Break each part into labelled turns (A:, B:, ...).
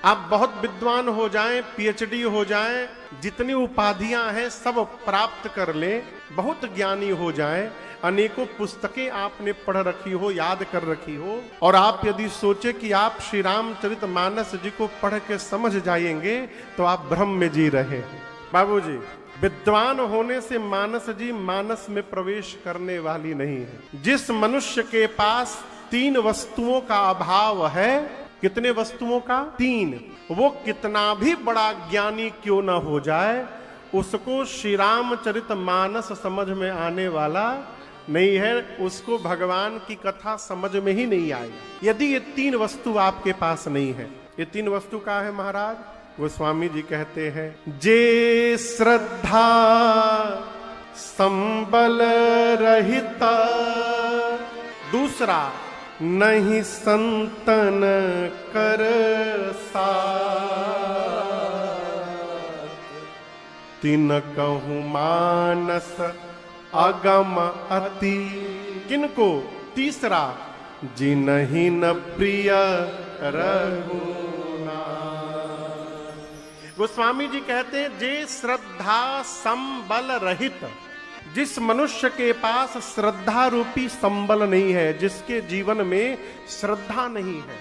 A: आप बहुत विद्वान हो जाएं, पीएचडी हो जाएं, जितनी उपाधियां हैं सब प्राप्त कर लें, बहुत ज्ञानी हो जाएं, अनेकों पुस्तकें आपने पढ़ रखी हो, याद कर रखी हो, और आप यदि सोचे कि आप श्री रामचरितमानस जी को पढ़ के समझ जाएंगे तो आप भ्रम में जी रहे हैं। बाबूजी, विद्वान होने से मानस जी मानस में प्रवेश करने वाली नहीं है। जिस मनुष्य के पास 3 वस्तुओं का अभाव है, कितने वस्तुओं का? 3, वो कितना भी बड़ा ज्ञानी क्यों ना हो जाए, उसको श्री रामचरितमानस समझ में आने वाला नहीं है, उसको भगवान की कथा समझ में ही नहीं आएगी यदि ये 3 वस्तु आपके पास नहीं है। ये 3 वस्तु का है महाराज? गोस्वामी जी कहते हैं, जे श्रद्धा संबल रहिता, दूसरा नहीं संतन कर साथ, तिन कहूं मानस अगम अति, किनको? तीसरा, जिनहि न प्रिय रघुनाथ। गोस्वामी जी कहते हैं, जे श्रद्धा संबल रहित, जिस मनुष्य के पास श्रद्धा रूपी संबल नहीं है, जिसके जीवन में श्रद्धा नहीं है।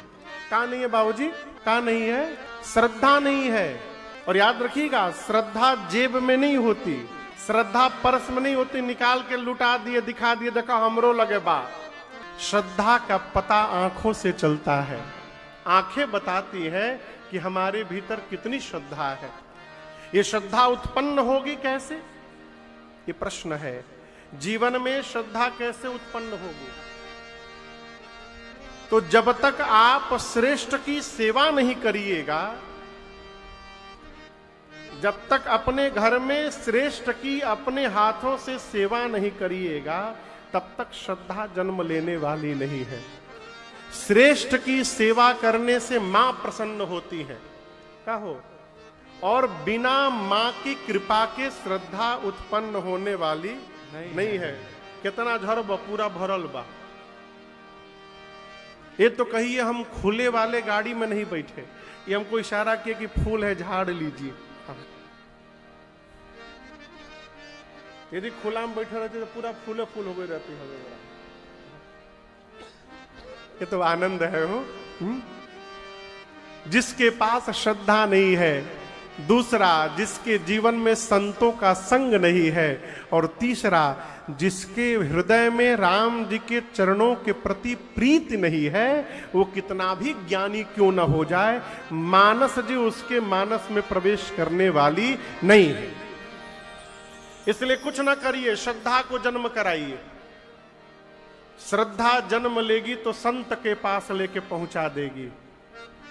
A: कहां नहीं है बाबूजी? कहां नहीं है? श्रद्धा नहीं है। और याद रखिएगा, श्रद्धा जेब में नहीं होती, श्रद्धा पर्स में नहीं होती, निकाल के लुटा दिए, दिखा दिए, देखा हमरो लगे बा। श्रद्धा का पता आंखों से चलता है। आंखें बताती है कि हमारे भीतर कितनी श्रद्धा है। ये श्रद्धा उत्पन्न होगी कैसे, ये प्रश्न है। जीवन में श्रद्धा कैसे उत्पन्न होगी? तो जब तक आप श्रेष्ठ की सेवा नहीं करिएगा, जब तक अपने घर में श्रेष्ठ की अपने हाथों से सेवा नहीं करिएगा, तब तक श्रद्धा जन्म लेने वाली नहीं है। श्रेष्ठ की सेवा करने से मां प्रसन्न होती है, कहो, और बिना मां की कृपा के श्रद्धा उत्पन्न होने वाली नहीं है। कितना झर बा, पूरा भरल बा। ये तो कहिए हम खुले वाले गाड़ी में नहीं बैठे, ये हमको इशारा किया कि फूल है झाड़ लीजिए। यदि खुला में बैठे रहते तो पूरा फूल फूल हो गई रहती है। ये तो आनंद है हो। जिसके पास श्रद्धा नहीं है, दूसरा जिसके जीवन में संतों का संग नहीं है, और तीसरा जिसके हृदय में राम जी के चरणों के प्रति प्रीति नहीं है, वो कितना भी ज्ञानी क्यों न हो जाए, मानस जी उसके मानस में प्रवेश करने वाली नहीं है। इसलिए कुछ ना करिए, श्रद्धा को जन्म कराइए। श्रद्धा जन्म लेगी तो संत के पास लेके पहुंचा देगी,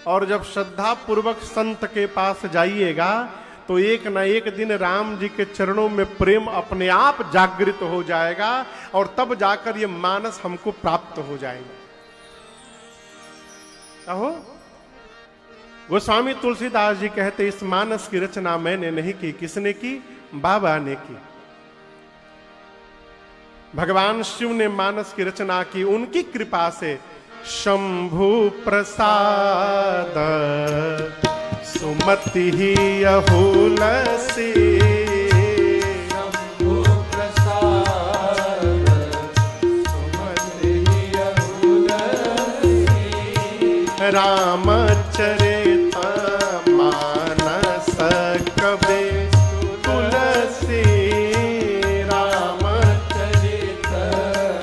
A: और जब श्रद्धा पूर्वक संत के पास जाइएगा तो एक न एक दिन राम जी के चरणों में प्रेम अपने आप जागृत हो जाएगा, और तब जाकर ये मानस हमको प्राप्त हो जाएगा। कहो, गोस्वामी तुलसीदास जी कहते, इस मानस की रचना मैंने नहीं की, किसने की? बाबा ने की। भगवान शिव ने मानस की रचना की, उनकी कृपा से। शंभु प्रसाद सुमति ही अहुलसी, शंभु प्रसाद सुमति ही अहुलसी, रामचरित मानस कबे तुलसी, रामचरित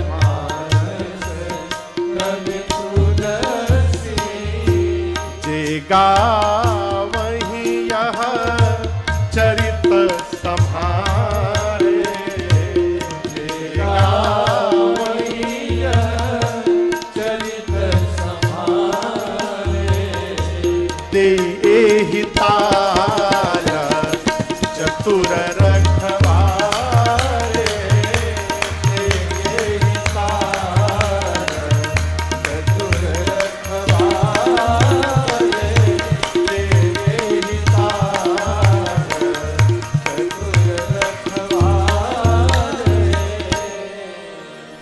A: मानस कबे तुलसी, जेगा वही यह चरित संभारे, जेगा वही यह चरित संभारे, दे ही तार चतुर रखवारे, दे ही तार चतुर रखवारे, दे ही तार चतुर रखवारे।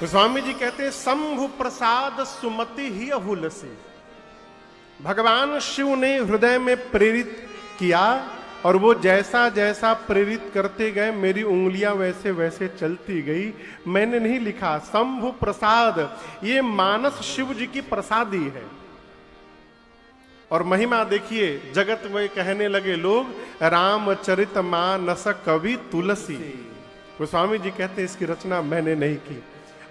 A: गोस्वामी जी कहते हैं, शंभु प्रसाद सुमति ही अहुलसी। भगवान शिव ने हृदय में प्रेरित किया और वो जैसा जैसा प्रेरित करते गए मेरी उंगलियां वैसे वैसे चलती गई। मैंने नहीं लिखा, शंभु प्रसाद, ये मानस शिव जी की प्रसादी है। और महिमा देखिए, जगत में कहने लगे लोग रामचरित मानस कवि तुलसी। गोस्वामी जी कहते हैं इसकी रचना मैंने नहीं की।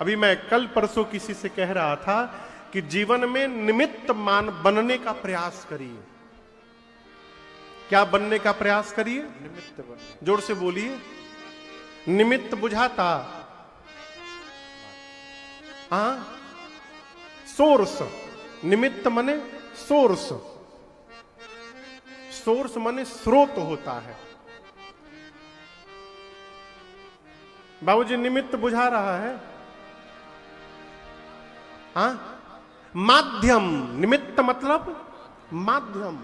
A: अभी मैं कल परसों किसी से कह रहा था कि जीवन में निमित्त मान बनने का प्रयास करिए। क्या बनने का प्रयास करिए? निमित्त बनने। जोर से बोलिए। निमित्त बुझाता, हाँ, सोर्स। निमित्त मने सोर्स। सोर्स मने स्रोत होता है। बाबूजी निमित्त बुझा रहा है, हाँ। माध्यम, निमित्त मतलब माध्यम।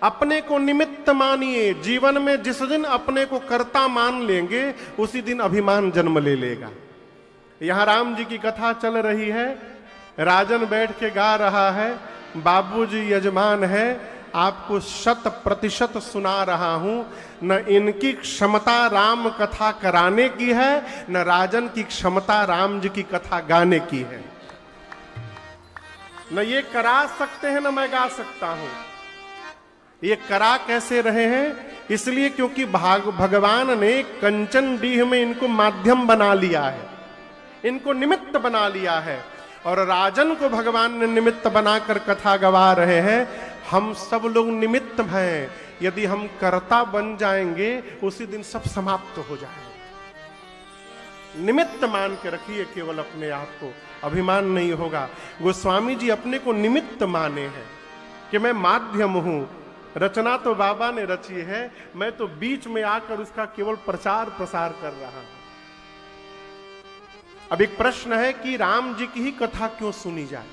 A: अपने को निमित्त मानिए। जीवन में जिस दिन अपने को कर्ता मान लेंगे उसी दिन अभिमान जन्म ले लेगा। यहां राम जी की कथा चल रही है, राजन बैठ के गा रहा है, बाबूजी यजमान है, आपको 100% सुना रहा हूं। न इनकी क्षमता राम कथा कराने की है, न राजन की क्षमता राम जी की कथा गाने की है। न ये करा सकते हैं न मैं गा सकता हूं। ये करा कैसे रहे हैं? इसलिए क्योंकि भगवान ने कंचन डीह में इनको माध्यम बना लिया है, इनको निमित्त बना लिया है। और राजन को भगवान ने निमित्त बनाकर कथा गवा रहे हैं। हम सब लोग निमित्त हैं, यदि हम कर्ता बन जाएंगे उसी दिन सब समाप्त हो जाएगा। निमित्त मान के रखिए केवल अपने आप को, अभिमान नहीं होगा। गोस्वामी जी अपने को निमित्त माने हैं कि मैं माध्यम हूं। रचना तो बाबा ने रची है, मैं तो बीच में आकर उसका केवल प्रचार प्रसार कर रहा हूं। अब एक प्रश्न है कि राम जी की ही कथा क्यों सुनी जाए?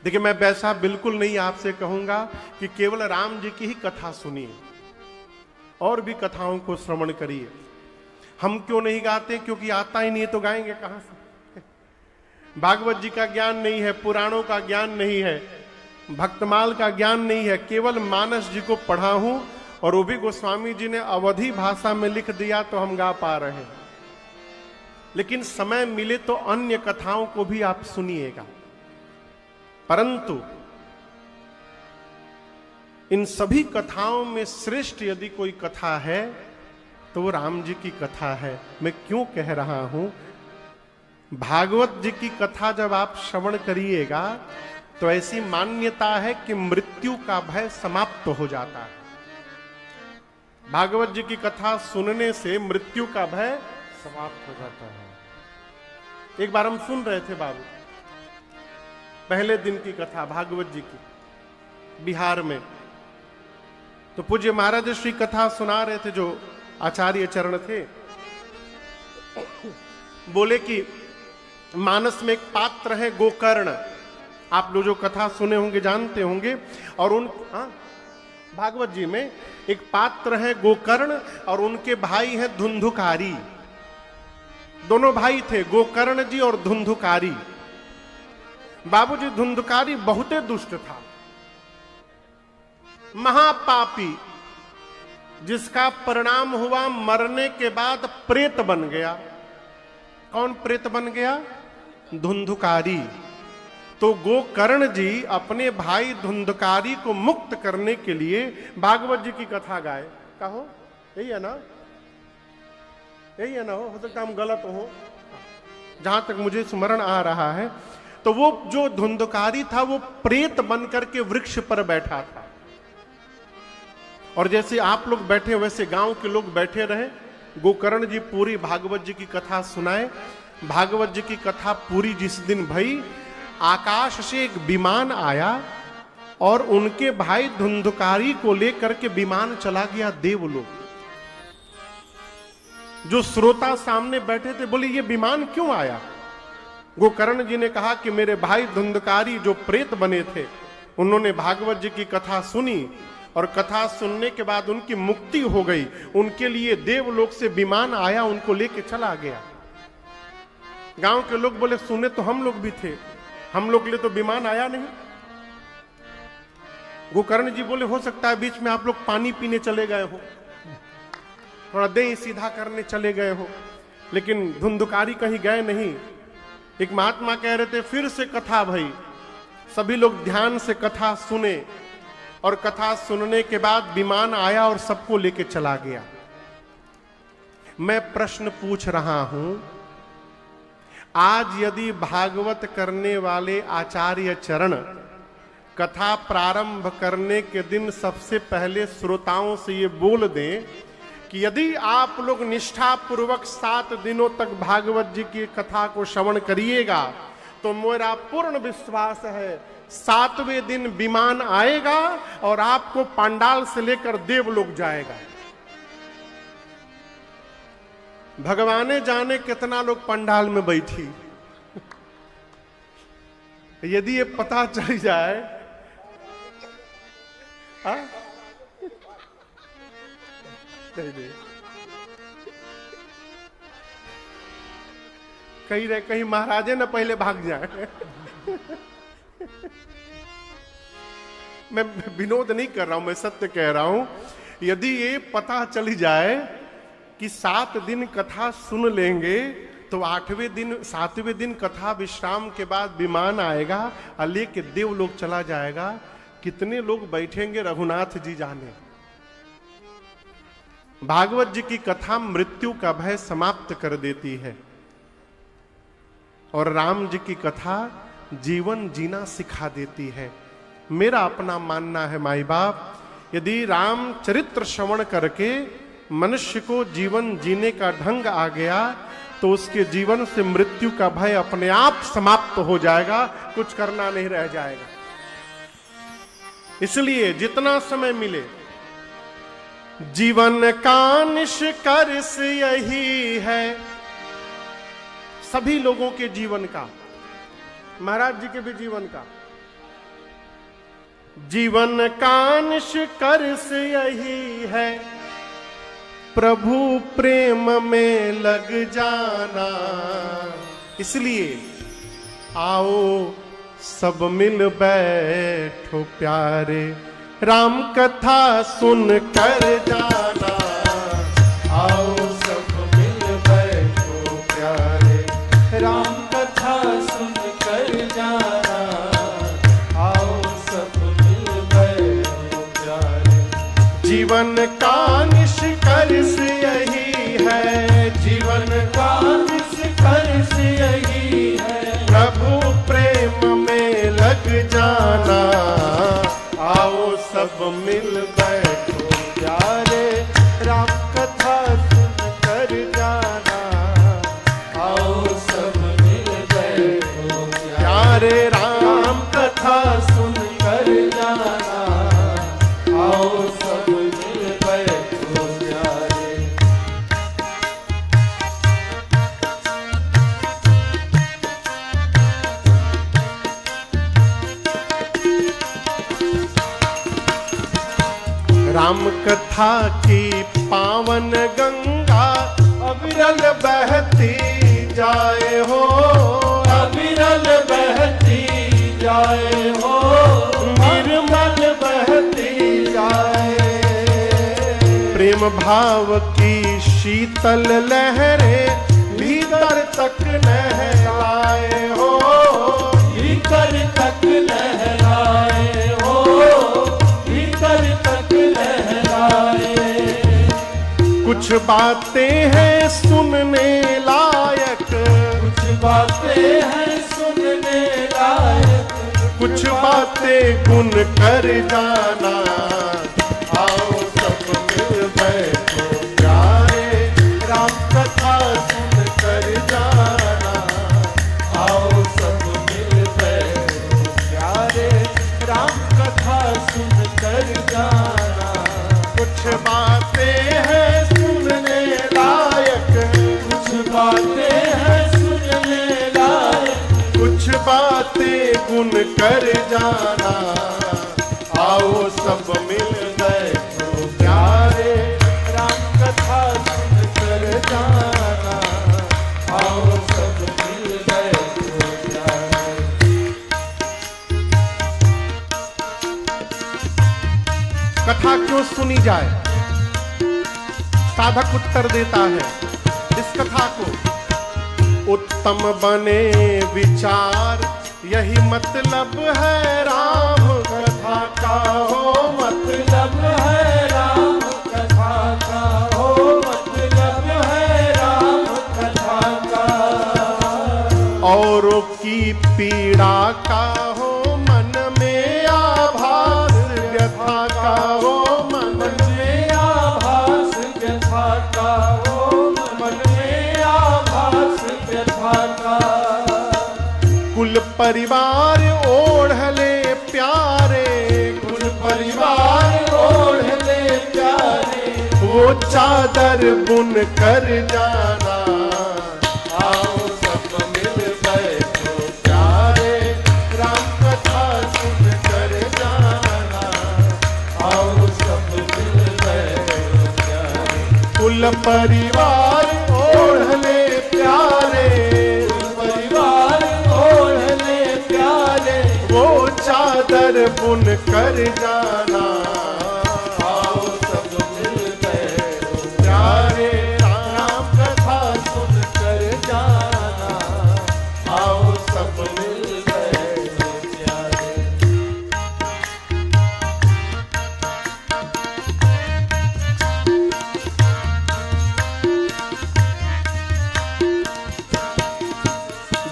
A: देखिए, मैं वैसा बिल्कुल नहीं आपसे कहूंगा कि केवल राम जी की ही कथा सुनिए, और भी कथाओं को श्रवण करिए। हम क्यों नहीं गाते? क्योंकि आता ही नहीं है तो गाएंगे कहां से? भागवत जी का ज्ञान नहीं है, पुराणों का ज्ञान नहीं है, भक्तमाल का ज्ञान नहीं है। केवल मानस जी को पढ़ा हूं, और वो भी गोस्वामी जी ने अवधी भाषा में लिख दिया तो हम गा पा रहे हैं। लेकिन समय मिले तो अन्य कथाओं को भी आप सुनिएगा। परंतु इन सभी कथाओं में श्रेष्ठ यदि कोई कथा है तो वो राम जी की कथा है। मैं क्यों कह रहा हूं? भागवत जी की कथा जब आप श्रवण करिएगा तो ऐसी मान्यता है कि मृत्यु का भय समाप्त हो जाता है। भागवत जी की कथा सुनने से मृत्यु का भय समाप्त हो जाता है। एक बार हम सुन रहे थे बाबू, पहले दिन की कथा भागवत जी की, बिहार में। तो पूज्य महाराज श्री कथा सुना रहे थे, जो आचार्य चरण थे। बोले कि मानस में एक पात्र है गोकर्ण। आप लोग जो कथा सुने होंगे जानते होंगे। और उन भागवत जी में एक पात्र है गोकर्ण, और उनके भाई है धुंधुकारी। दोनों भाई थे, गोकर्ण जी और धुंधुकारी। बाबूजी धुंधुकारी बहुत दुष्ट था, महापापी, जिसका परिणाम हुआ मरने के बाद प्रेत बन गया। कौन प्रेत बन गया? धुंधुकारी। तो गोकर्ण जी अपने भाई धुंधुकारी को मुक्त करने के लिए भागवत जी की कथा गाए। कहो, यही है ना? यही है ना? हो सकता हम गलत हो, जहां तक मुझे स्मरण आ रहा है। तो वो जो धुंधुकारी था वो प्रेत बनकर के वृक्ष पर बैठा था, और जैसे आप लोग बैठे वैसे गांव के लोग बैठे रहे। गोकर्ण जी पूरी भागवत जी की कथा सुनाए। भागवत जी की कथा पूरी जिस दिन भई, आकाश से एक विमान आया और उनके भाई धुंधुकारी को लेकर के विमान चला गया देवलोक। जो श्रोता सामने बैठे थे बोले ये विमान क्यों आया? गोकर्ण जी ने कहा कि मेरे भाई धुंधुकारी जो प्रेत बने थे, उन्होंने भागवत जी की कथा सुनी, और कथा सुनने के बाद उनकी मुक्ति हो गई। उनके लिए देवलोक से विमान आया, उनको लेके चला गया। गांव के लोग बोले सुने तो हम लोग भी थे, हम लोग के लिए तो विमान आया नहीं। गोकर्ण जी बोले हो सकता है बीच में आप लोग पानी पीने चले गए हो, थोड़ा देह सीधा करने चले गए हो, लेकिन धुंधुकारी कहीं गए नहीं। एक महात्मा कह रहे थे फिर से कथा भई, सभी लोग ध्यान से कथा सुने और कथा सुनने के बाद विमान आया और सबको लेके चला गया। मैं प्रश्न पूछ रहा हूं, आज यदि भागवत करने वाले आचार्य चरण कथा प्रारंभ करने के दिन सबसे पहले श्रोताओं से ये बोल दें कि यदि आप लोग निष्ठा पूर्वक 7 दिनों तक भागवत जी की कथा को श्रवण करिएगा तो मेरा पूर्ण विश्वास है 7वें दिन विमान आएगा और आपको पांडाल से लेकर देवलोक जाएगा। भगवाने जाने कितना लोग पंडाल में बैठी। यदि ये पता चल जाए, कहीं महाराजे न पहले भाग जाए। मैं विनोद नहीं कर रहा हूं, मैं सत्य कह रहा हूं। यदि ये पता चली जाए कि 7 दिन कथा सुन लेंगे तो 7वें दिन कथा विश्राम के बाद विमान आएगा और लेके देवलोक चला जाएगा। कितने लोग बैठेंगे रघुनाथ जी जाने। भागवत जी की कथा मृत्यु का भय समाप्त कर देती है और राम जी की कथा जीवन जीना सिखा देती है। मेरा अपना मानना है माई बाप, यदि राम चरित्र श्रवण करके मनुष्य को जीवन जीने का ढंग आ गया तो उसके जीवन से मृत्यु का भय अपने आप समाप्त हो जाएगा, कुछ करना नहीं रह जाएगा। इसलिए जितना समय मिले जीवन का निष्कर्ष यही है, सभी लोगों के जीवन का, महाराज जी के भी जीवन का, जीवन का निष्कर्ष यही है, प्रभु प्रेम में लग जाना। इसलिए आओ सब मिल बैठो प्यारे, राम कथा सुन कर जाना। आओ सब मिल बैठो प्यारे,
B: राम कथा सुन कर जाना। आओ सब मिल बैठो प्यारे,
A: जीवन का निष्कर्ष यही है,
B: जीवन का निष्कर्ष यही है,
A: प्रभु प्रेम में लग जाना। आओ सब मिल बैठो प्यारे, राम कथा सुन कर जाना।
B: आओ सब मिल बैठो
A: प्यारे, राम
B: कथा सुन कर जाना। आओ सब मिल बैठो प्यारे,
A: राम कथा की पावन गंगा अविरल बहती जाए हो,
B: अविरल बहती जाए हो,
A: निर्मल बहती जाए। प्रेम भाव की शीतल लहरें भीतर तक लहराए हो,
B: भीतर तक लहराए हो, भीतर तक लहराए।
A: कुछ बातें हैं सुनने लायक,
B: कुछ बातें हैं सुनने लायक,
A: कुछ बातें गुन कर जाना। आओ सब मिल बैठो प्यारे, राम कथा सुन कर जाना।
B: आओ सब मिल बैठो प्यारे, राम कथा सुन कर जाना।
A: कुछ बातें हैं सुनने लायक,
B: कुछ बातें हैं सुनने लायक,
A: कुछ बातें गुन कर जाना। आओ सब मिल बैठो प्यारे, राम कथा सुन कर जाना।
B: आओ सब मिल बैठो प्यारे।
A: कथा क्यों सुनी जाए? साधक उत्तर देता है इस कथा को, उत्तम बने विचार यही मतलब है राम कथा का हो,
B: मतलब है राम कथा का हो, मतलब है राम कथा का।
A: औरों की पीड़ा का हो मन में आभास, व्यथा का हो मन
B: में आभास, व्यथा का हो मन में आभास, व्यथा का।
A: कुल परिवार ओढ़ ले प्यारे,
B: कुल परिवार ओढ़ ले प्यारे,
A: वो चादर बुन कर जाना।
B: आओ सब मिल बैठो प्यारे, राम कथा सुन कर जाना। आओ सब मिल बैठो प्यारे,
A: कुल परिवार ओढ़ ले प्यारे,
B: कुल परिवार ओढ़ ले प्यारे,
A: वो चादर बुन कर जाना।
B: आओ सब मिल बैठो
A: प्यारे
B: राम कथा सुन कर जाना। आओ सब मिल बैठो प्यारे।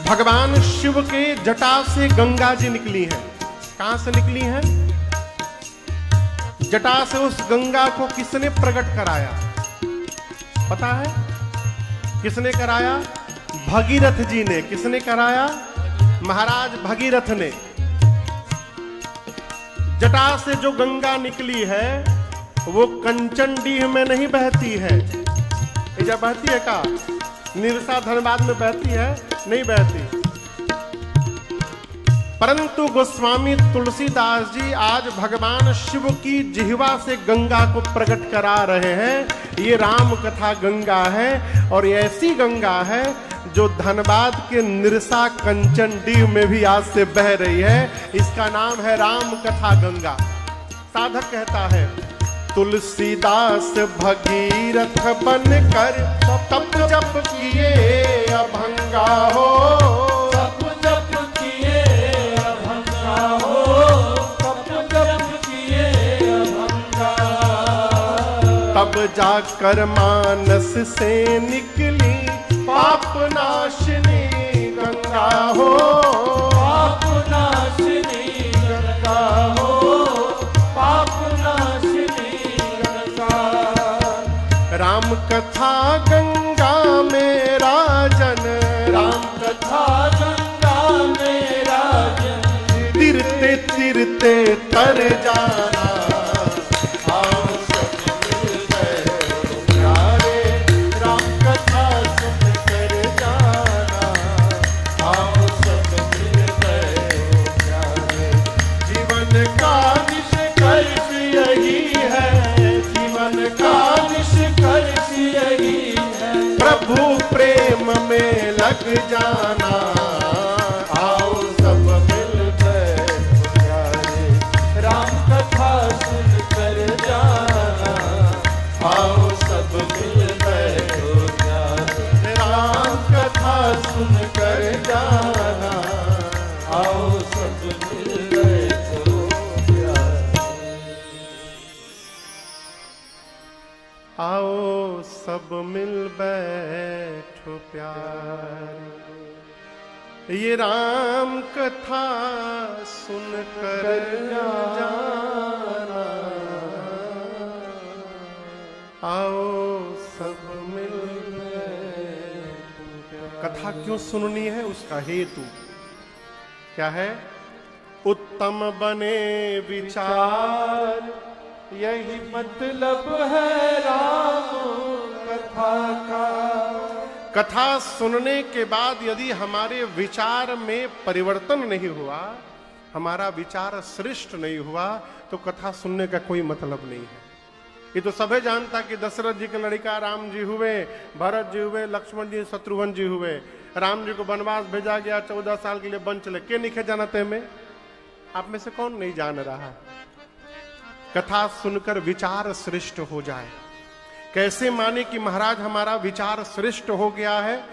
A: भगवान शिव के जटा से गंगा जी निकली हैं। कहां से निकली हैं? जटा से उस गंगा को किसने प्रकट कराया? पता है किसने कराया? भगीरथ जी ने। किसने कराया? महाराज भगीरथ ने। जटा से जो गंगा निकली है वो कंचनडीह में नहीं बहती है। ये जब बहती है का निरसा धनबाद में बहती है? नहीं बहती। परंतु गोस्वामी तुलसीदास जी आज भगवान शिव की जिह्वा से गंगा को प्रकट करा रहे हैं। ये राम कथा गंगा है और ऐसी गंगा है जो धनबाद के निरसा कंचनडीह में भी आज से बह रही है। इसका नाम है राम कथा गंगा। साधक कहता है तुलसीदास भगीरथ बनकर तप जप किए अभंगा हो,
B: तप जप किए अभंगा हो, तप जप किए अभंगा।
A: तब जाकर मानस से निकली पाप नाशिनी गंगा हो,
B: पाप नाशिनी गंगा हो, पाप नाशिनी गंगा।
A: राम कथा गंगा में राजन,
B: राम कथा गंगा में राजन,
A: तिरते तिरते तर जाना।
B: आओ सब मिल बैठो प्यारे, राम कथा सुन कर जाना। आओ सब मिल बैठो प्यारे।
A: जीवन का
B: निष्कर्ष यही है, जीवन का निष्कर्ष यही है,
A: प्रभु प्रेम में लग जाना।
B: आओ सब मिल बैठो प्यारे, राम कथा सुन कर जाना। आओ सब मिल बैठो प्यारे, राम कथा सुन कर जाना। आओ सब मिल बैठो प्यारे।
A: आओ सब मिल बैठो प्यार, ये राम कथा सुन कर जाना। आओ सब मिल बैठो प्यार। कथा क्यों सुननी है? उसका हेतु क्या है? उत्तम बने विचार,
B: यही मतलब है राम कथा का।
A: कथा सुनने के बाद यदि हमारे विचार में परिवर्तन नहीं हुआ, हमारा विचार श्रेष्ठ नहीं हुआ, तो कथा सुनने का कोई मतलब नहीं है। ये तो सभी जानता कि दशरथ जी के लड़का राम जी हुए, भरत जी हुए, लक्ष्मण जी, शत्रुघ्न जी हुए। राम जी को वनवास भेजा गया, 14 साल के लिए वन चले। के निखे जानते में? आप में से कौन नहीं जान रहा? कथा सुनकर विचार श्रेष्ठ हो जाए। कैसे माने कि महाराज हमारा विचार श्रेष्ठ हो गया है?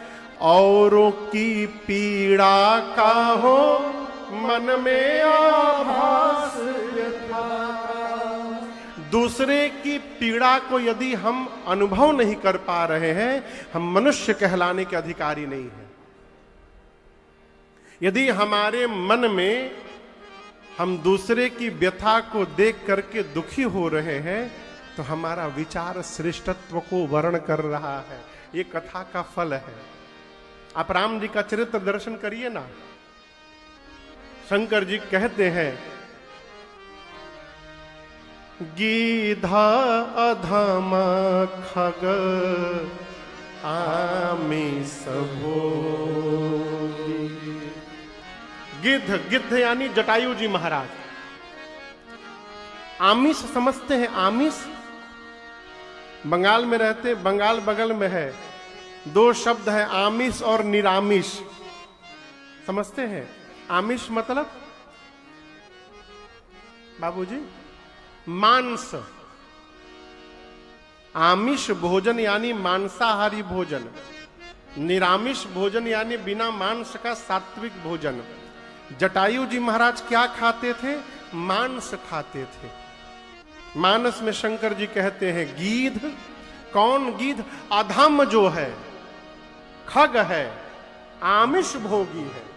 A: औरों की पीड़ा का हो मन में आभास यथा। दूसरे की पीड़ा को यदि हम अनुभव नहीं कर पा रहे हैं, हम मनुष्य कहलाने के अधिकारी नहीं हैं। यदि हमारे मन में हम दूसरे की व्यथा को देख करके दुखी हो रहे हैं, तो हमारा विचार श्रेष्ठत्व को वर्ण कर रहा है। ये कथा का फल है। आप राम जी का चरित्र दर्शन करिए ना। शंकर जी कहते हैं, गीधा अधमा खग आमिष भोगी। गिद्ध, गिद्ध यानी जटायु जी महाराज। आमिष समझते हैं? आमिष बंगाल में रहते, बंगाल बगल में है। दो शब्द है, आमिष और निरामिष। समझते हैं? आमिष मतलब बाबूजी मांस। आमिष भोजन यानी मांसाहारी भोजन। निरामिष भोजन यानी बिना मांस का सात्विक भोजन। जटायु जी महाराज क्या खाते थे? मांस खाते थे। मानस में शंकर जी कहते हैं गीध। कौन गीध? अधम जो है, खग है, आमिष भोगी है।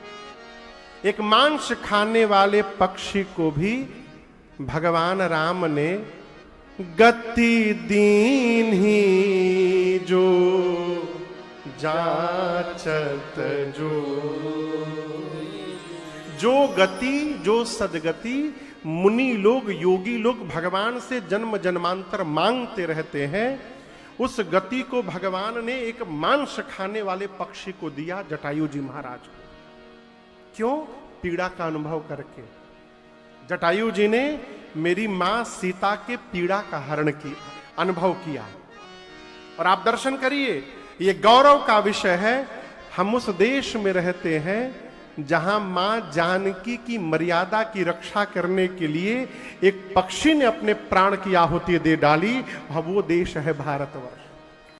A: एक मांस खाने वाले पक्षी को भी भगवान राम ने गति दीन ही जो जाचत जो गति, जो सदगति मुनि लोग, योगी लोग भगवान से जन्म जन्मांतर मांगते रहते हैं, उस गति को भगवान ने एक मांस खाने वाले पक्षी को दिया, जटायु जी महाराज को। क्यों? पीड़ा का अनुभव करके। जटायु जी ने मेरी मां सीता के पीड़ा का हरण किया, अनुभव किया। और आप दर्शन करिए, ये गौरव का विषय है। हम उस देश में रहते हैं जहां मां जानकी की मर्यादा की रक्षा करने के लिए एक पक्षी ने अपने प्राण की आहुति दे डाली, और वो देश है भारतवर्ष।